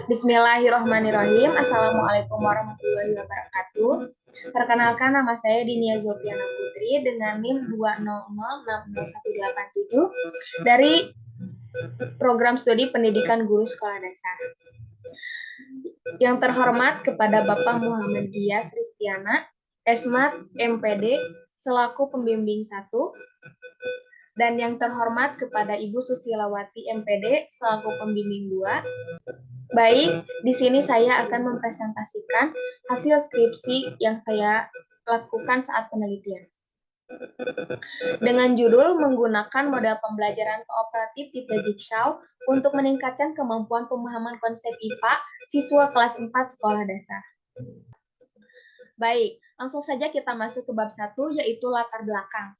Bismillahirrahmanirrahim. Assalamualaikum warahmatullahi wabarakatuh. Perkenalkan, nama saya Dinia Zulfiana Putri dengan NIM 2006018 dari Program Studi Pendidikan Guru Sekolah Dasar. Yang terhormat kepada Bapak Muhammad Gias Ristiana, Esmat MPD, selaku pembimbing 1, dan yang terhormat kepada Ibu Susilawati MPD, selaku pembimbing 2. Baik, di sini saya akan mempresentasikan hasil skripsi yang saya lakukan saat penelitian. Dengan judul menggunakan model pembelajaran kooperatif tipe Jigsaw untuk meningkatkan kemampuan pemahaman konsep IPA siswa kelas 4 sekolah dasar. Baik, langsung saja kita masuk ke bab 1, yaitu latar belakang.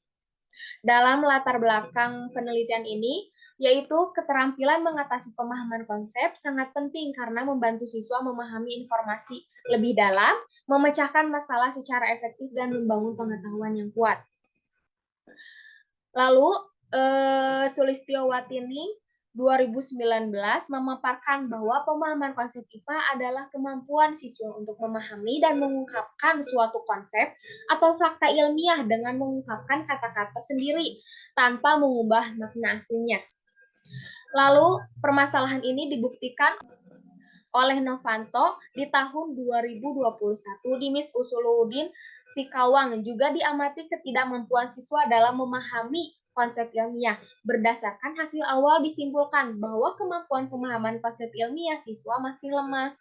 Dalam latar belakang penelitian ini, yaitu keterampilan mengatasi pemahaman konsep sangat penting karena membantu siswa memahami informasi lebih dalam, memecahkan masalah secara efektif, dan membangun pengetahuan yang kuat. Lalu, Sulistiowatini 2019 memaparkan bahwa pemahaman konsep IPA adalah kemampuan siswa untuk memahami dan mengungkapkan suatu konsep atau fakta ilmiah dengan mengungkapkan kata-kata sendiri tanpa mengubah makna aslinya. Lalu, permasalahan ini dibuktikan oleh Novanto di tahun 2021 di Miss Usuluddin Sikawang. Juga diamati ketidakmampuan siswa dalam memahami konsep ilmiah. Berdasarkan hasil awal disimpulkan bahwa kemampuan pemahaman konsep ilmiah siswa masih lemah.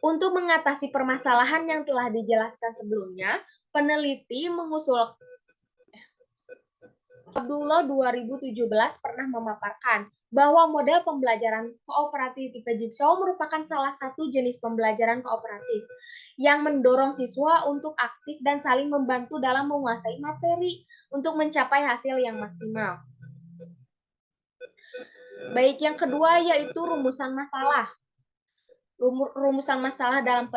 Untuk mengatasi permasalahan yang telah dijelaskan sebelumnya, peneliti mengusulkan Abdullah 2017 pernah memaparkan bahwa model pembelajaran kooperatif tipe Jigsaw merupakan salah satu jenis pembelajaran kooperatif yang mendorong siswa untuk aktif dan saling membantu dalam menguasai materi untuk mencapai hasil yang maksimal. Baik, yang kedua yaitu rumusan masalah. Rumusan masalah dalam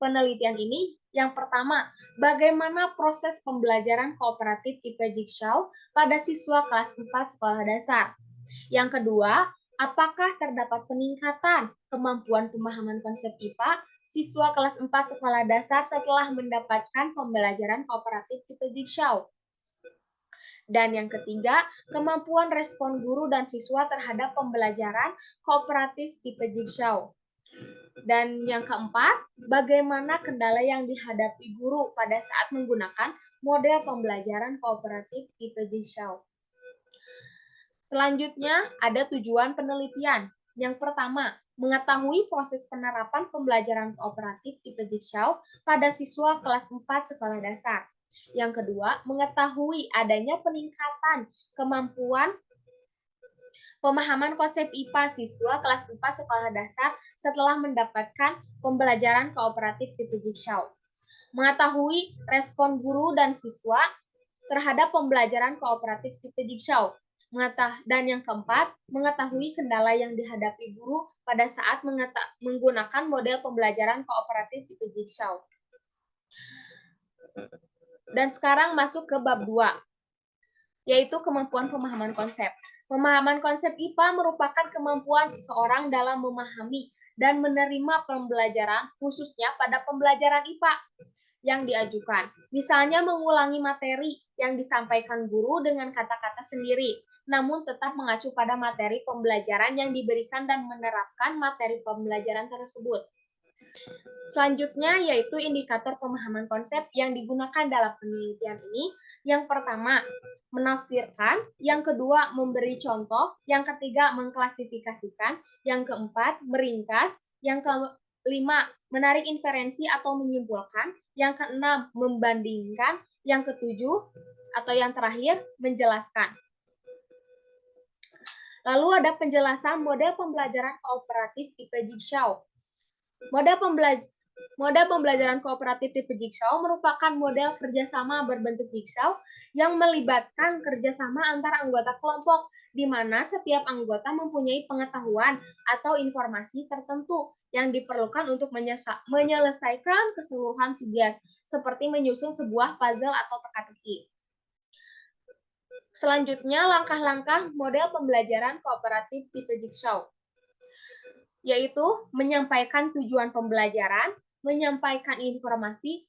penelitian ini, yang pertama, bagaimana proses pembelajaran kooperatif tipe Jigsaw pada siswa kelas 4 sekolah dasar. Yang kedua, apakah terdapat peningkatan kemampuan pemahaman konsep IPA siswa kelas 4 sekolah dasar setelah mendapatkan pembelajaran kooperatif tipe Jigsaw. Dan yang ketiga, kemampuan respon guru dan siswa terhadap pembelajaran kooperatif tipe Jigsaw. Dan yang keempat, bagaimana kendala yang dihadapi guru pada saat menggunakan model pembelajaran kooperatif tipe Jigsaw. Selanjutnya, ada tujuan penelitian. Yang pertama, mengetahui proses penerapan pembelajaran kooperatif tipe Jigsaw pada siswa kelas 4 sekolah dasar. Yang kedua, mengetahui adanya peningkatan kemampuan pemahaman konsep IPA siswa kelas 4 sekolah dasar setelah mendapatkan pembelajaran kooperatif tipe Jigsaw. Mengetahui respon guru dan siswa terhadap pembelajaran kooperatif tipe Jigsaw. Dan yang keempat, mengetahui kendala yang dihadapi guru pada saat menggunakan model pembelajaran kooperatif tipe Jigsaw. Dan sekarang masuk ke bab 2, yaitu kemampuan pemahaman konsep. Pemahaman konsep IPA merupakan kemampuan seseorang dalam memahami dan menerima pembelajaran, khususnya pada pembelajaran IPA yang diajukan. Misalnya mengulangi materi yang disampaikan guru dengan kata-kata sendiri, namun tetap mengacu pada materi pembelajaran yang diberikan dan menerapkan materi pembelajaran tersebut. Selanjutnya yaitu indikator pemahaman konsep yang digunakan dalam penelitian ini. Yang pertama, menafsirkan, yang kedua, memberi contoh, yang ketiga, mengklasifikasikan, yang keempat, meringkas, yang kelima, menarik inferensi atau menyimpulkan, yang keenam, membandingkan, yang ketujuh, atau yang terakhir, menjelaskan. Lalu ada penjelasan model pembelajaran kooperatif tipe Jigsaw. Model pembelajaran kooperatif tipe Jigsaw merupakan model kerjasama berbentuk jigsaw yang melibatkan kerjasama antar anggota kelompok, di mana setiap anggota mempunyai pengetahuan atau informasi tertentu yang diperlukan untuk menyelesaikan keseluruhan tugas, seperti menyusun sebuah puzzle atau teka-teki. Selanjutnya, langkah-langkah model pembelajaran kooperatif tipe Jigsaw. yaitu menyampaikan tujuan pembelajaran, menyampaikan informasi,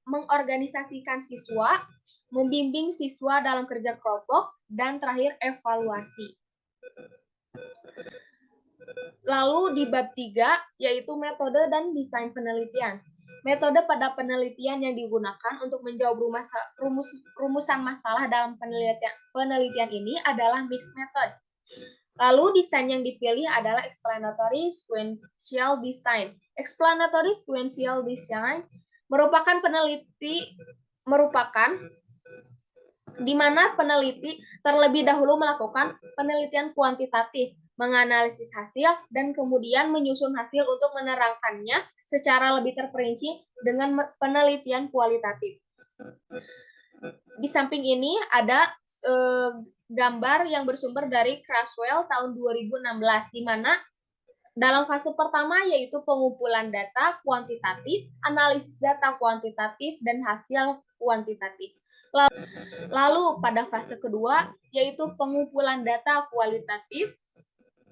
mengorganisasikan siswa, membimbing siswa dalam kerja kelompok, dan terakhir evaluasi. Lalu di bab 3, yaitu metode dan desain penelitian. Metode pada penelitian yang digunakan untuk menjawab rumusan masalah dalam penelitian ini adalah mixed method. Lalu desain yang dipilih adalah explanatory sequential design. Explanatory sequential design merupakan di mana peneliti terlebih dahulu melakukan penelitian kuantitatif, menganalisis hasil, dan kemudian menyusun hasil untuk menerangkannya secara lebih terperinci dengan penelitian kualitatif. Di samping ini ada gambar yang bersumber dari Creswell tahun 2016, di mana dalam fase pertama yaitu pengumpulan data kuantitatif, analisis data kuantitatif, dan hasil kuantitatif. Lalu pada fase kedua yaitu pengumpulan data kualitatif,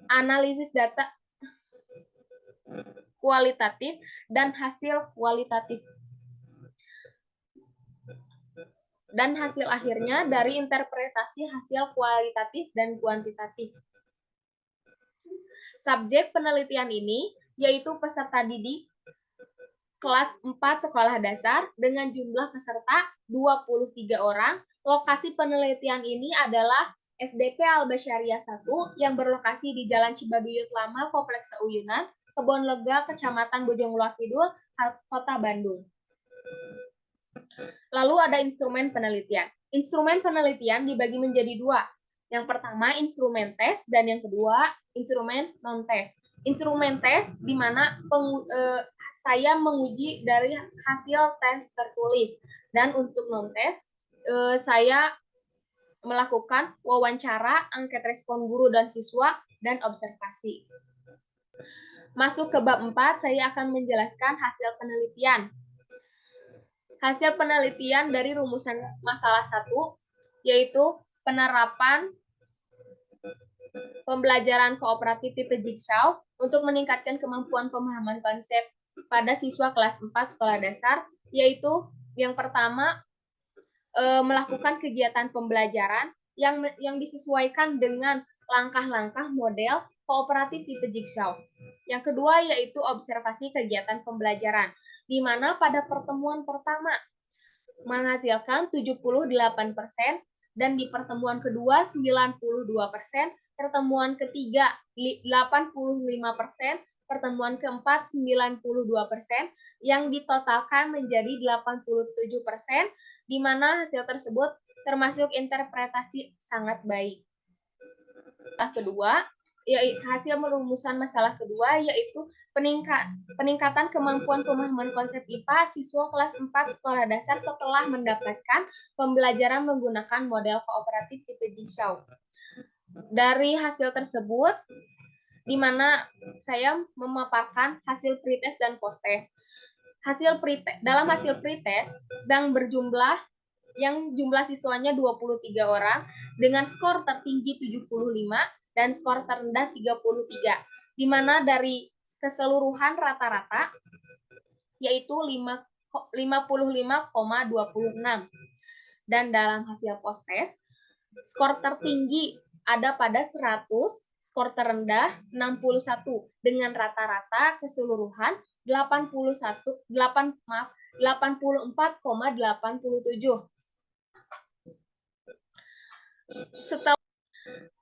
analisis data kualitatif, dan hasil kualitatif. Dan hasil akhirnya dari interpretasi hasil kualitatif dan kuantitatif. Subjek penelitian ini yaitu peserta didik kelas 4 sekolah dasar dengan jumlah peserta 23 orang. Lokasi penelitian ini adalah SDP Al-Basyariah 1 yang berlokasi di Jalan Cibaduyut Lama, Kompleks Uyunan, Kebon Lega, Kecamatan Bojongluar Kidul, Kota Bandung. Lalu ada instrumen penelitian. Instrumen penelitian dibagi menjadi dua. Yang pertama instrumen tes dan yang kedua instrumen non-tes. Instrumen tes di mana saya menguji dari hasil tes tertulis, dan untuk non-tes saya melakukan wawancara, angket respon guru dan siswa, dan observasi. Masuk ke bab 4, saya akan menjelaskan hasil penelitian. Hasil penelitian dari rumusan masalah 1, yaitu penerapan pembelajaran kooperatif tipe Jigsaw untuk meningkatkan kemampuan pemahaman konsep pada siswa kelas 4 sekolah dasar, yaitu yang pertama melakukan kegiatan pembelajaran yang disesuaikan dengan langkah-langkah model kooperatif tipe Jigsaw. Yang kedua yaitu observasi kegiatan pembelajaran, di mana pada pertemuan pertama menghasilkan 78% dan di pertemuan kedua 92%, pertemuan ketiga 85%, pertemuan keempat 92%, yang ditotalkan menjadi 87%, di mana hasil tersebut termasuk interpretasi sangat baik. Kedua, hasil merumusan masalah kedua yaitu peningkatan kemampuan pemahaman konsep IPA siswa kelas 4 sekolah dasar setelah mendapatkan pembelajaran menggunakan model kooperatif tipe Jigsaw. Dari hasil tersebut, di mana saya memaparkan hasil pretest dan posttest. Dalam hasil pretest yang jumlah siswanya 23 orang dengan skor tertinggi 75 dan skor terendah 33, di mana dari keseluruhan rata-rata yaitu 55,26. Dan dalam hasil posttest, skor tertinggi ada pada 100, skor terendah 61 dengan rata-rata keseluruhan 84,87.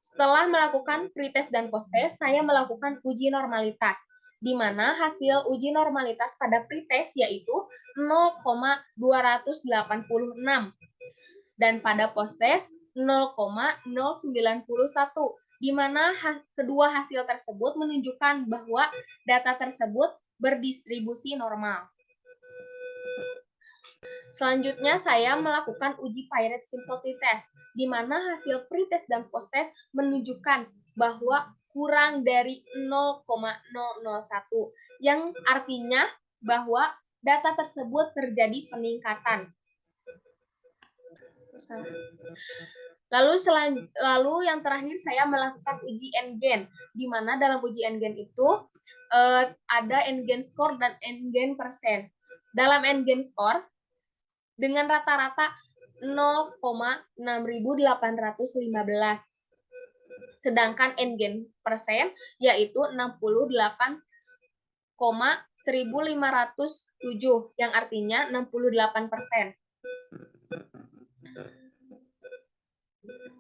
Setelah melakukan pretest dan posttest, saya melakukan uji normalitas, di mana hasil uji normalitas pada pretest yaitu 0,286 dan pada posttest 0,091, di mana kedua hasil tersebut menunjukkan bahwa data tersebut berdistribusi normal. Selanjutnya saya melakukan uji Pirate Sympathy Test, di mana hasil pretest dan posttest menunjukkan bahwa kurang dari 0,001, yang artinya bahwa data tersebut terjadi peningkatan. Lalu yang terakhir saya melakukan uji N-Gen, di mana dalam uji N-Gen itu ada N-Gen score dan N-Gen persen. Dalam N-Gen score dengan rata-rata 0,6815. Sedangkan N-Gen persen yaitu 68,1507 yang artinya 68%.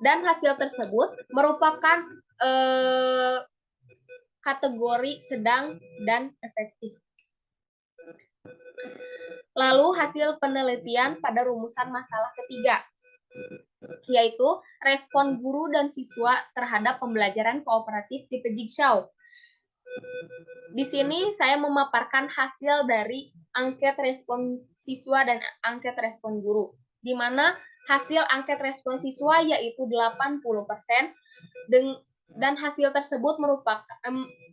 Dan hasil tersebut merupakan kategori sedang dan efektif. Lalu hasil penelitian pada rumusan masalah ketiga, yaitu respon guru dan siswa terhadap pembelajaran kooperatif tipe Jigsaw. Di sini saya memaparkan hasil dari angket respon siswa dan angket respon guru, di mana hasil angket respon siswa yaitu 80% dan hasil tersebut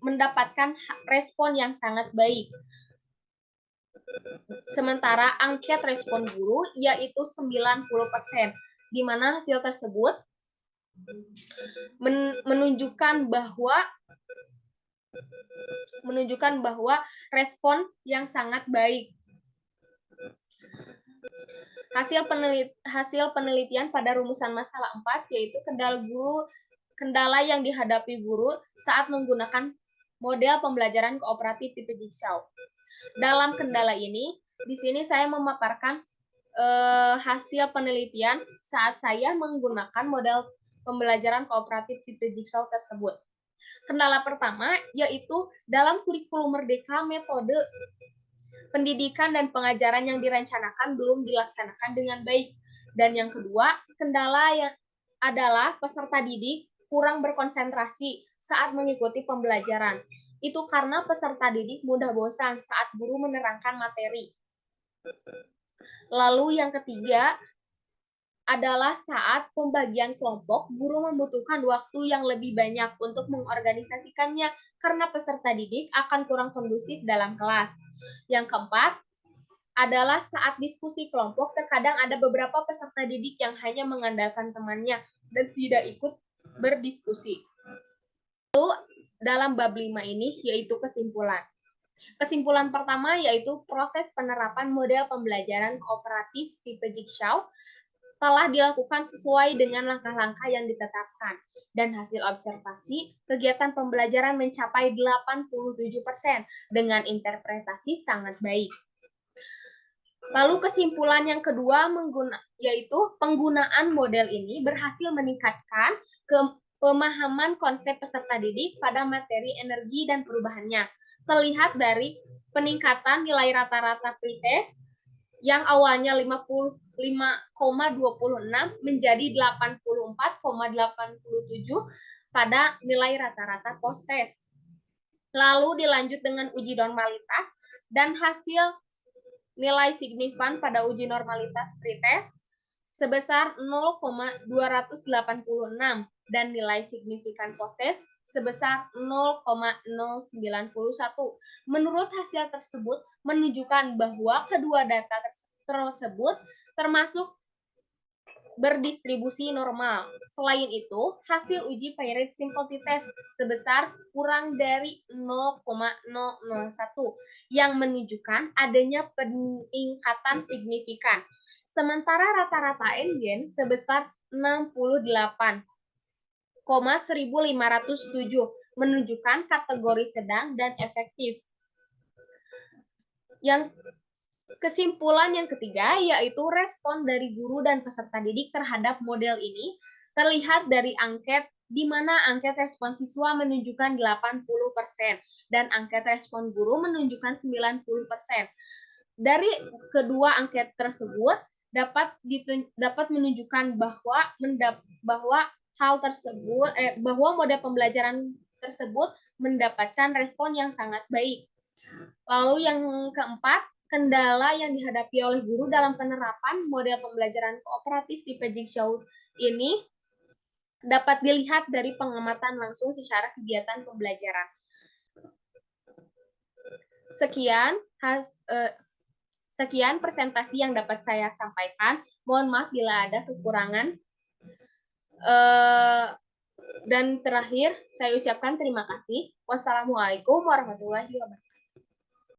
mendapatkan respon yang sangat baik. Sementara angket respon guru yaitu 90%, di mana hasil tersebut menunjukkan bahwa respon yang sangat baik. Hasil penelitian pada rumusan masalah 4 yaitu kendala yang dihadapi guru saat menggunakan model pembelajaran kooperatif tipe Jigsaw. Dalam kendala ini, di sini saya memaparkan hasil penelitian saat saya menggunakan model pembelajaran kooperatif tipe Jigsaw tersebut. Kendala pertama yaitu dalam kurikulum Merdeka metode pendidikan dan pengajaran yang direncanakan belum dilaksanakan dengan baik. Dan yang kedua, kendala yang adalah peserta didik kurang berkonsentrasi saat mengikuti pembelajaran. Itu karena peserta didik mudah bosan saat guru menerangkan materi. Lalu yang ketiga adalah saat pembagian kelompok, guru membutuhkan waktu yang lebih banyak untuk mengorganisasikannya karena peserta didik akan kurang kondusif dalam kelas. Yang keempat adalah saat diskusi kelompok, terkadang ada beberapa peserta didik yang hanya mengandalkan temannya dan tidak ikut berdiskusi. Lalu dalam bab 5 ini yaitu kesimpulan. Kesimpulan pertama yaitu proses penerapan model pembelajaran kooperatif tipe Jigsaw telah dilakukan sesuai dengan langkah-langkah yang ditetapkan. Dan hasil observasi, kegiatan pembelajaran mencapai 87% dengan interpretasi sangat baik. Lalu kesimpulan yang kedua yaitu penggunaan model ini berhasil meningkatkan pemahaman konsep peserta didik pada materi energi dan perubahannya. Terlihat dari peningkatan nilai rata-rata pretest yang awalnya 55,26 menjadi 84,87 pada nilai rata-rata post-test. Lalu dilanjut dengan uji normalitas dan hasil nilai signifan pada uji normalitas pretest sebesar 0,286 dan nilai signifikan post-test sebesar 0,091. Menurut hasil tersebut menunjukkan bahwa kedua data tersebut termasuk berdistribusi normal. Selain itu, hasil uji Paired Simple Test sebesar kurang dari 0,001 yang menunjukkan adanya peningkatan signifikan. Sementara rata-rata N-Gen sebesar 68,1507 menunjukkan kategori sedang dan efektif. Yang kesimpulan yang ketiga yaitu respon dari guru dan peserta didik terhadap model ini terlihat dari angket di mana angket respon siswa menunjukkan 80% dan angket respon guru menunjukkan 90%. Dari kedua angket tersebut dapat menunjukkan bahwa model pembelajaran tersebut mendapatkan respon yang sangat baik. Lalu yang keempat, kendala yang dihadapi oleh guru dalam penerapan model pembelajaran kooperatif tipe Jigsaw ini dapat dilihat dari pengamatan langsung secara kegiatan pembelajaran. Sekian presentasi yang dapat saya sampaikan. Mohon maaf bila ada kekurangan. Dan terakhir, saya ucapkan terima kasih. Wassalamualaikum warahmatullahi wabarakatuh.